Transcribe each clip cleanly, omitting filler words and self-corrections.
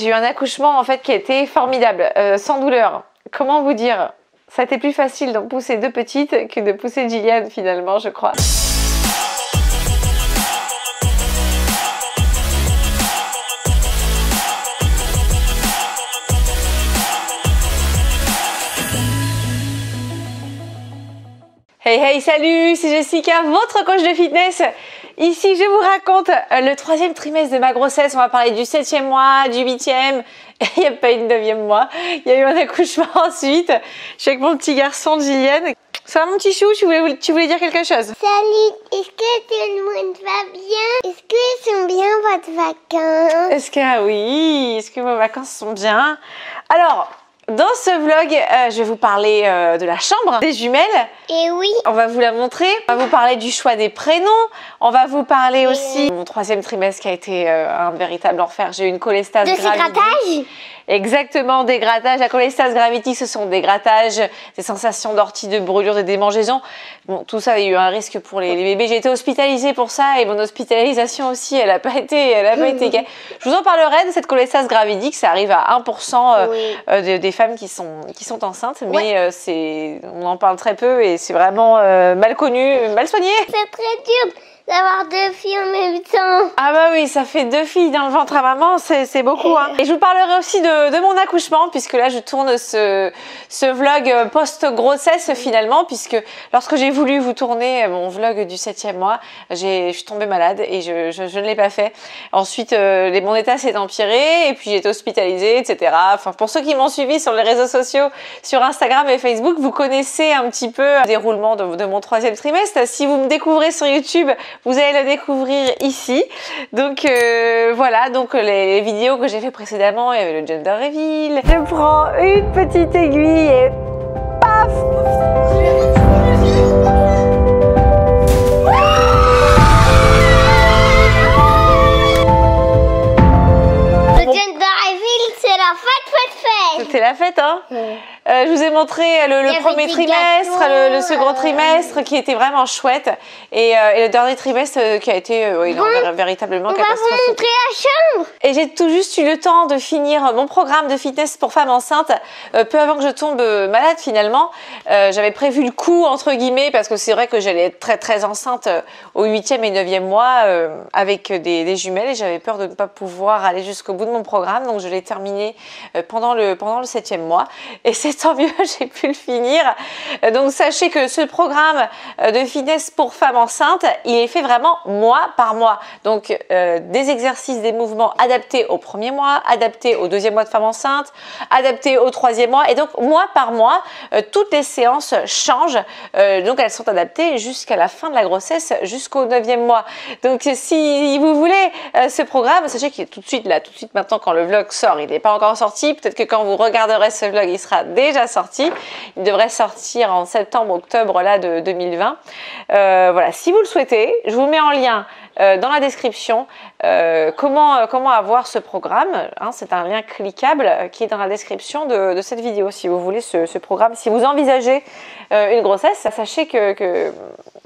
J'ai eu un accouchement en fait qui a été formidable, sans douleur. Comment vous dire? Ça a été plus facile d'en pousser deux petites que de pousser Gillian finalement, je crois. Hey hey, salut, c'est Jessica, votre coach de fitness. Ici, je vous raconte le 3e trimestre de ma grossesse. On va parler du 7e mois, du 8e. Il n'y a pas eu de 9e mois. Il y a eu un accouchement ensuite. Je suis avec mon petit garçon, Gillian. Ça va mon petit chou, tu voulais dire quelque chose? Salut, est-ce que tout le monde va bien? Est-ce que sont bien votre vacances? Est-ce que vos vacances sont bien? Alors, dans ce vlog, je vais vous parler de la chambre des jumelles. Et oui. On va vous la montrer. On va vous parler du choix des prénoms. On va vous parler aussi de mon 3e trimestre qui a été un véritable enfer. J'ai eu une cholestase gravidique. De ces grattages? Exactement, des grattages. La cholestase gravidique, ce sont des grattages, des sensations d'ortie, de brûlure, de démangeaison. Bon, tout ça, il y a eu un risque pour les bébés. J'ai été hospitalisée pour ça et mon hospitalisation aussi, elle n'a pas été. Je vous en parlerai de cette cholestase gravidique. Ça arrive à 1% des femmes qui sont enceintes, mais on en parle très peu et c'est vraiment mal connu, mal soigné. C'est très dur d'avoir 2 filles en même temps. Ah bah oui, ça fait 2 filles dans le ventre à maman, c'est beaucoup. Hein. Et je vous parlerai aussi de mon accouchement, puisque là je tourne ce vlog post-grossesse finalement, puisque lorsque j'ai voulu vous tourner mon vlog du 7e mois, je suis tombée malade et je ne l'ai pas fait. Ensuite, mon état s'est empiré et puis j'ai été hospitalisée, etc. Enfin, pour ceux qui m'ont suivi sur les réseaux sociaux, sur Instagram et Facebook, vous connaissez un petit peu le déroulement de mon 3e trimestre. Si vous me découvrez sur YouTube, vous allez le découvrir ici. Donc voilà, donc les vidéos que j'ai fait précédemment, il y avait le gender reveal. Je prends une petite aiguille et paf! Le gender reveal, c'est la fête. C'était la fête, hein? Je vous ai montré le premier trimestre, le second trimestre qui était vraiment chouette et le dernier trimestre qui a été véritablement catastrophique. On va vous montrer la chambre. Et j'ai tout juste eu le temps de finir mon programme de fitness pour femmes enceintes peu avant que je tombe malade finalement. J'avais prévu le coup entre guillemets parce que c'est vrai que j'allais être très enceinte au 8e et 9e mois avec des jumelles et j'avais peur de ne pas pouvoir aller jusqu'au bout de mon programme, donc je l'ai terminé pendant le 7e mois et c'est tant mieux, j'ai pu le finir. Donc sachez que ce programme de fitness pour femmes enceintes, il est fait vraiment mois par mois. Donc des exercices, des mouvements adaptés au 1er mois, adaptés au 2e mois de femme enceinte, adaptés au 3e mois. Et donc mois par mois, toutes les séances changent. Donc elles sont adaptées jusqu'à la fin de la grossesse, jusqu'au 9e mois. Donc si vous voulez ce programme, sachez qu'il est tout de suite maintenant quand le vlog sort, il n'est pas encore sorti. Peut-être que quand vous regarderez ce vlog, il sera déjà sorti. Il devrait sortir en septembre-octobre là de 2020. Voilà, si vous le souhaitez, je vous mets en lien dans la description comment avoir ce programme. Hein, c'est un lien cliquable qui est dans la description de cette vidéo. Si vous voulez ce programme, si vous envisagez une grossesse, sachez que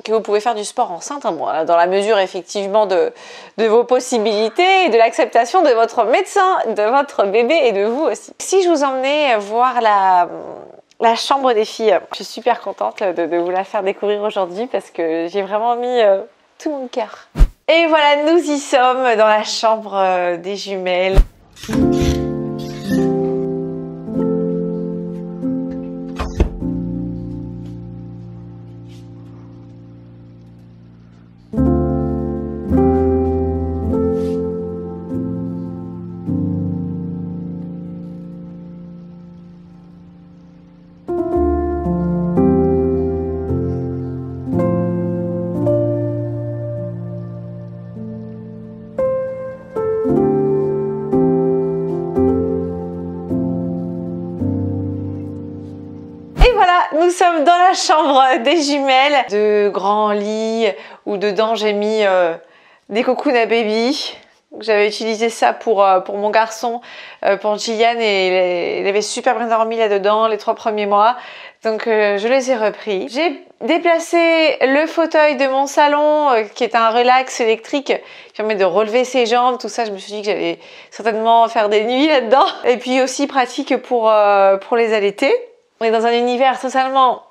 vous pouvez faire du sport enceinte, hein, bon, dans la mesure effectivement de vos possibilités et de l'acceptation de votre médecin, de votre bébé et de vous aussi. Si je vous emmenais voir la chambre des filles, je suis super contente de vous la faire découvrir aujourd'hui parce que j'ai vraiment mis tout mon cœur. Et voilà, nous y sommes dans la chambre des jumelles. Nous sommes dans la chambre des jumelles, de grands lits où dedans j'ai mis des cocons à baby, J'avais utilisé ça pour mon garçon, pour Gillian, et il avait super bien dormi là-dedans les 3 premiers mois. Donc je les ai repris. J'ai déplacé le fauteuil de mon salon, qui est un relax électrique qui permet de relever ses jambes, tout ça. Je me suis dit que j'allais certainement faire des nuits là-dedans. Et puis aussi pratique pour les allaités. On est dans un univers totalement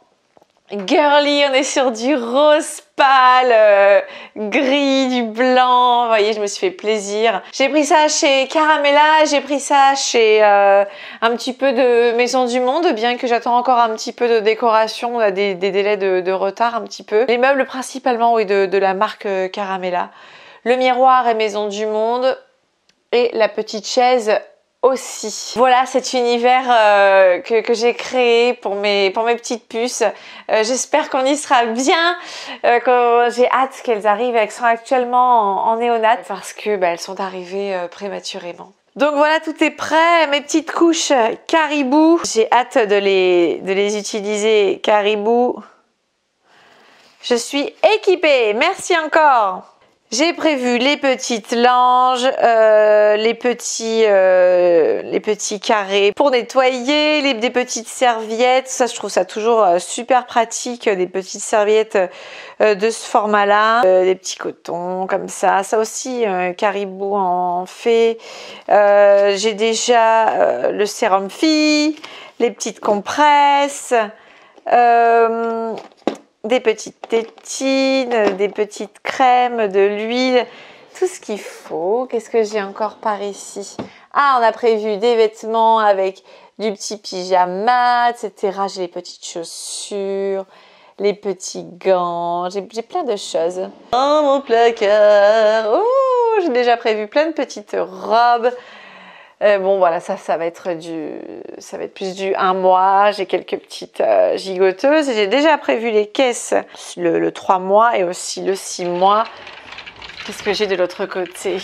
girly, on est sur du rose pâle, gris, du blanc. Vous voyez, je me suis fait plaisir. J'ai pris ça chez Caramella, j'ai pris ça chez un petit peu de Maison du Monde, bien que j'attends encore un petit peu de décoration. On a des délais de retard un petit peu. Les meubles principalement, oui, de la marque Caramella. Le miroir est Maison du Monde et la petite chaise aussi. Voilà cet univers que j'ai créé pour mes petites puces. J'espère qu'on y sera bien. J'ai hâte qu'elles arrivent. Elles sont actuellement en néonate parce que elles sont arrivées prématurément. Donc voilà, tout est prêt. Mes petites couches Caribou. J'ai hâte de les utiliser. Caribou. Je suis équipée. Merci encore. J'ai prévu les petites langes, les petits carrés pour nettoyer, des petites serviettes. Ça, je trouve ça toujours super pratique, des petites serviettes de ce format-là. Des petits cotons comme ça. Ça aussi, Caribou en fait. J'ai déjà le sérum fille, les petites compresses. Des petites tétines, des petites crèmes, de l'huile, tout ce qu'il faut. Qu'est-ce que j'ai encore par ici? Ah, on a prévu des vêtements avec du petit pyjama, etc. J'ai les petites chaussures, les petits gants, j'ai plein de choses. Dans mon placard, oh, j'ai déjà prévu plein de petites robes. Bon voilà, ça va être plus du 1 mois. J'ai quelques petites gigoteuses. J'ai déjà prévu les caisses, le 3 mois et aussi le 6 mois. Qu'est-ce que j'ai de l'autre côté?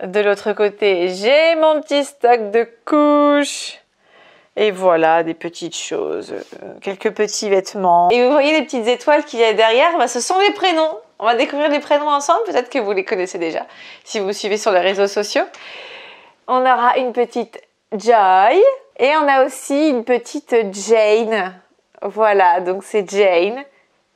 De l'autre côté, j'ai mon petit stock de couches. Et voilà, des petites choses, quelques petits vêtements. Et vous voyez les petites étoiles qu'il y a derrière, ce sont les prénoms. On va découvrir les prénoms ensemble. Peut-être que vous les connaissez déjà, si vous me suivez sur les réseaux sociaux. On aura une petite Joy et on a aussi une petite Jane. Voilà, donc c'est Jane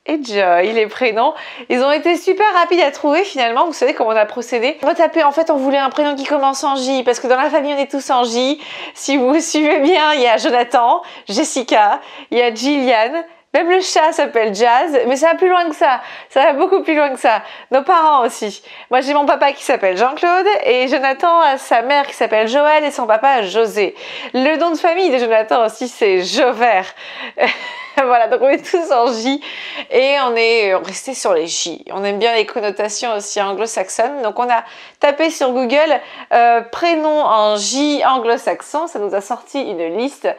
et Joy, les prénoms. Ils ont été super rapides à trouver finalement. Vous savez comment on a procédé? On va taper, en fait, on voulait un prénom qui commence en J parce que dans la famille, on est tous en J. Si vous suivez bien, il y a Jonathan, Jessica, il y a Gillian. Même le chat s'appelle Jazz, mais ça va plus loin que ça. Ça va beaucoup plus loin que ça. Nos parents aussi. Moi, j'ai mon papa qui s'appelle Jean-Claude et Jonathan a sa mère qui s'appelle Joël et son papa José. Le nom de famille de Jonathan aussi, c'est Jovert. Voilà, donc on est tous en J et on est resté sur les J. On aime bien les connotations aussi anglo-saxonnes. Donc on a tapé sur Google prénom en J anglo-saxon. Ça nous a sorti une liste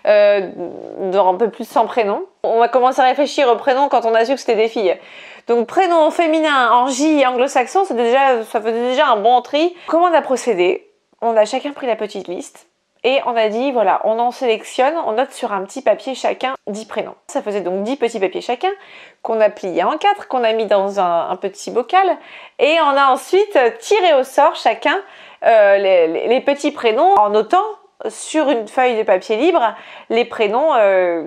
d'un peu plus de 100 prénoms. On a commencé à réfléchir aux prénoms quand on a su que c'était des filles. Donc prénom féminin en J anglo-saxon, ça faisait déjà un bon tri. Comment on a procédé? On a chacun pris la petite liste. Et on a dit, voilà, on en sélectionne, on note sur un petit papier chacun 10 prénoms. Ça faisait donc 10 petits papiers chacun, qu'on a plié en 4, qu'on a mis dans un petit bocal. Et on a ensuite tiré au sort chacun les petits prénoms en notant sur une feuille de papier libre les prénoms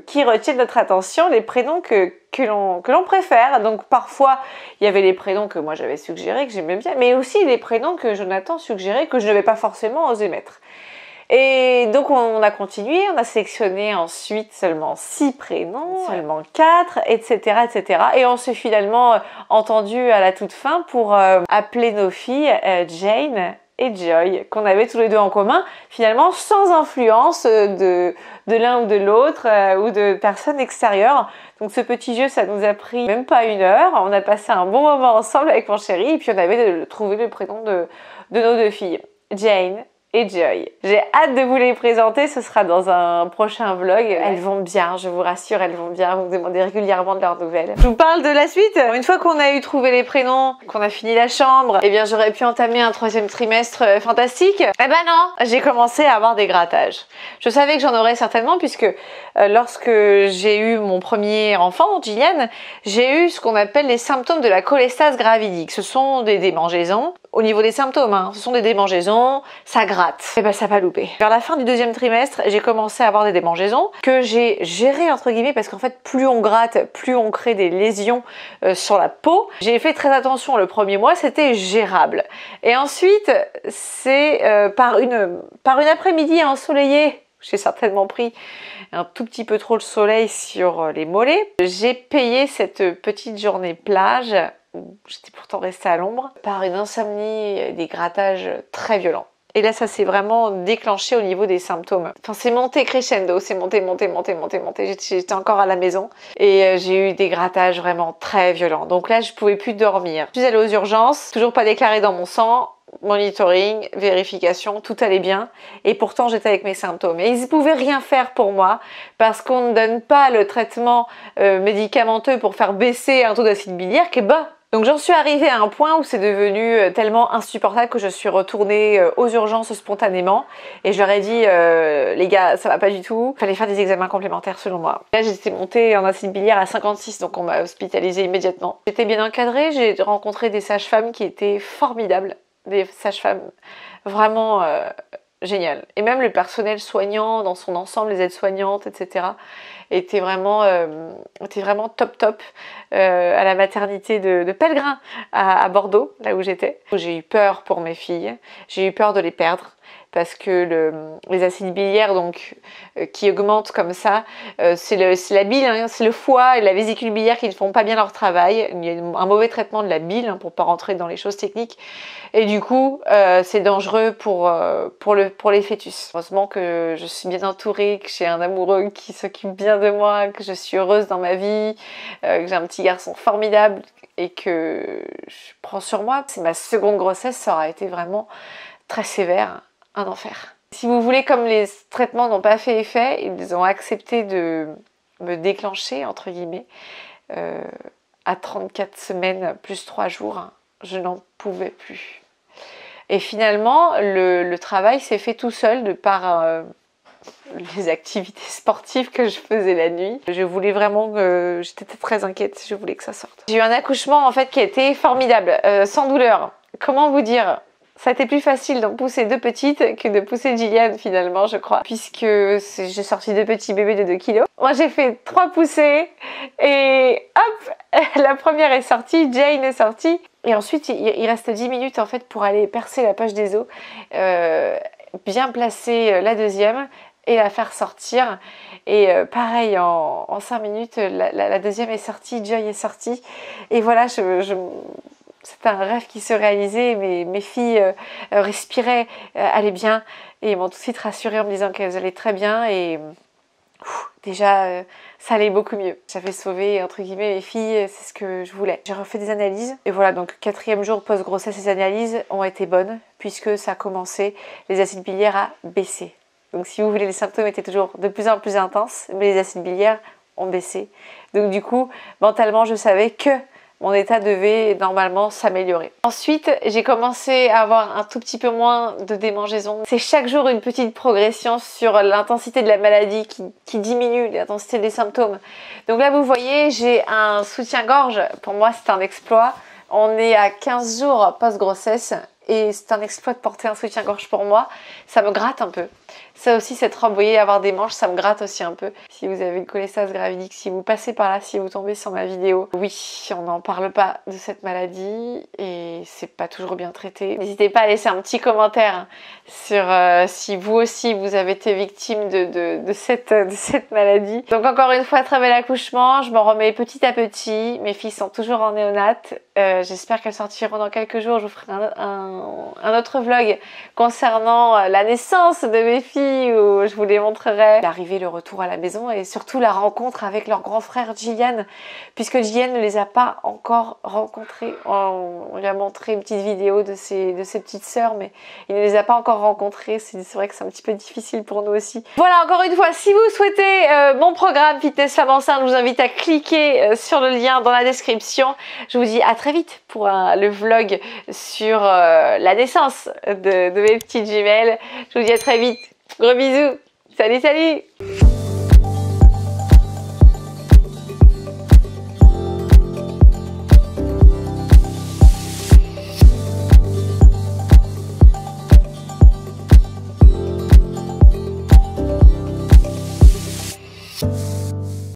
qui retiennent notre attention, les prénoms que l'on préfère. Donc parfois, il y avait les prénoms que moi j'avais suggérés, que j'aimais bien, mais aussi les prénoms que Jonathan suggérait, que je n'avais pas forcément osé mettre. Et donc on a continué, on a sélectionné ensuite seulement 6 prénoms, seulement 4, etc., etc. Et on s'est finalement entendu à la toute fin pour appeler nos filles Jane et Joy, qu'on avait tous les deux en commun, finalement sans influence de l'un ou de l'autre ou de personnes extérieures. Donc ce petit jeu, ça nous a pris même pas 1 heure. On a passé un bon moment ensemble avec mon chéri et puis on avait trouvé le prénom de nos 2 filles, Jane et Joy. J'ai hâte de vous les présenter, ce sera dans un prochain vlog. Elles vont bien, je vous rassure, elles vont bien. Vous me demandez régulièrement de leurs nouvelles. Je vous parle de la suite. Une fois qu'on a trouvé les prénoms, qu'on a fini la chambre, eh bien j'aurais pu entamer un 3e trimestre fantastique. Eh ben non, j'ai commencé à avoir des grattages. Je savais que j'en aurais certainement puisque lorsque j'ai eu mon premier enfant, Gillian, j'ai eu ce qu'on appelle les symptômes de la cholestase gravidique. Ce sont des démangeaisons au niveau des symptômes, hein. Ce sont des démangeaisons, ça gratte. Et ben ça n'a pas loupé. Vers la fin du deuxième trimestre, j'ai commencé à avoir des démangeaisons que j'ai gérées entre guillemets parce qu'en fait plus on gratte, plus on crée des lésions sur la peau. J'ai fait très attention le premier mois, c'était gérable. Et ensuite, c'est par une après-midi ensoleillée, j'ai certainement pris un tout petit peu trop le soleil sur les mollets. J'ai payé cette petite journée plage, où j'étais pourtant restée à l'ombre, par une insomnie et des grattages très violents. Et là, ça s'est vraiment déclenché au niveau des symptômes. Enfin, c'est monté crescendo, c'est monté. J'étais encore à la maison et j'ai eu des grattages vraiment très violents. Donc là, je pouvais plus dormir. Je suis allée aux urgences, toujours pas déclaré dans mon sang. Monitoring, vérification, tout allait bien et pourtant j'étais avec mes symptômes et ils ne pouvaient rien faire pour moi parce qu'on ne donne pas le traitement médicamenteux pour faire baisser un taux d'acide biliaire qui est bas. Donc j'en suis arrivée à un point où c'est devenu tellement insupportable que je suis retournée aux urgences spontanément et je leur ai dit les gars ça va pas du tout, il fallait faire des examens complémentaires selon moi. Là j'étais montée en acide biliaire à 56 donc on m'a hospitalisée immédiatement. J'étais bien encadrée, j'ai rencontré des sages-femmes qui étaient formidables. Des sages-femmes vraiment géniales. Et même le personnel soignant dans son ensemble, les aides-soignantes, etc. était vraiment top à la maternité de Pellegrin à Bordeaux, là où j'étais. J'ai eu peur pour mes filles, j'ai eu peur de les perdre parce que les acides biliaires donc, qui augmentent comme ça, c'est la bile, hein, c'est le foie et la vésicule biliaire qui ne font pas bien leur travail. Il y a un mauvais traitement de la bile, hein, pour ne pas rentrer dans les choses techniques. Et du coup, c'est dangereux pour les fœtus. Heureusement que je suis bien entourée, que j'ai un amoureux qui s'occupe bien de moi, que je suis heureuse dans ma vie, que j'ai un petit garçon formidable et que je prends sur moi. C'est ma seconde grossesse, ça aura été vraiment très sévère. Un enfer. Si vous voulez, comme les traitements n'ont pas fait effet, ils ont accepté de me déclencher, entre guillemets, à 34 semaines plus 3 jours. Hein, je n'en pouvais plus. Et finalement, le travail s'est fait tout seul de par les activités sportives que je faisais la nuit. Je voulais vraiment que... J'étais très inquiète, je voulais que ça sorte. J'ai eu un accouchement en fait qui a été formidable, sans douleur. Comment vous dire ? Ça a été plus facile d'en pousser 2 petites que de pousser Gillian finalement, je crois. Puisque j'ai sorti 2 petits bébés de 2 kilos. Moi j'ai fait 3 poussées et hop, la première est sortie, Jane est sortie. Et ensuite il reste 10 minutes en fait pour aller percer la poche des os, bien placer la deuxième et la faire sortir. Et pareil, en 5 minutes, la deuxième est sortie, Joy est sortie. Et voilà, c'était un rêve qui se réalisait, mes filles respiraient, allaient bien et ils m'ont tout de suite rassurée en me disant qu'elles allaient très bien et déjà ça allait beaucoup mieux. J'avais sauvé entre guillemets mes filles, c'est ce que je voulais. J'ai refait des analyses et voilà, donc 4e jour post-grossesse, les analyses ont été bonnes puisque ça a commencé les acides biliaires à baisser. Donc si vous voulez, les symptômes étaient toujours de plus en plus intenses, mais les acides biliaires ont baissé. Donc du coup, mentalement, je savais que mon état devait normalement s'améliorer. Ensuite, j'ai commencé à avoir un tout petit peu moins de démangeaisons. C'est chaque jour une petite progression sur l'intensité de la maladie qui diminue, l'intensité des symptômes. Donc là, vous voyez, j'ai un soutien-gorge. Pour moi, c'est un exploit. On est à 15 jours post-grossesse et c'est un exploit de porter un soutien-gorge pour moi. Ça me gratte un peu. Ça aussi, cette robe, vous voyez, avoir des manches, ça me gratte aussi un peu. Si vous avez une cholestase gravidique, si vous passez par là, si vous tombez sur ma vidéo, oui, on n'en parle pas de cette maladie et c'est pas toujours bien traité. N'hésitez pas à laisser un petit commentaire sur si vous aussi vous avez été victime de cette maladie. Donc encore une fois, très bel accouchement, je m'en remets petit à petit. Mes filles sont toujours en néonate. J'espère qu'elles sortiront dans quelques jours. Je vous ferai un autre vlog concernant la naissance de mes filles où je vous les montrerai l'arrivée, le retour à la maison et surtout la rencontre avec leur grand frère Gillian, puisque Gillian ne les a pas encore rencontrés. On lui a montré une petite vidéo de ses petites sœurs, mais il ne les a pas encore rencontrés. C'est vrai que c'est un petit peu difficile pour nous aussi. Voilà, encore une fois, si vous souhaitez mon programme Fitness Femme Enceinte, je vous invite à cliquer sur le lien dans la description. Je vous dis à très vite pour le vlog sur la naissance de mes petites jumelles. Je vous dis à très vite. Gros bisous. Salut, salut.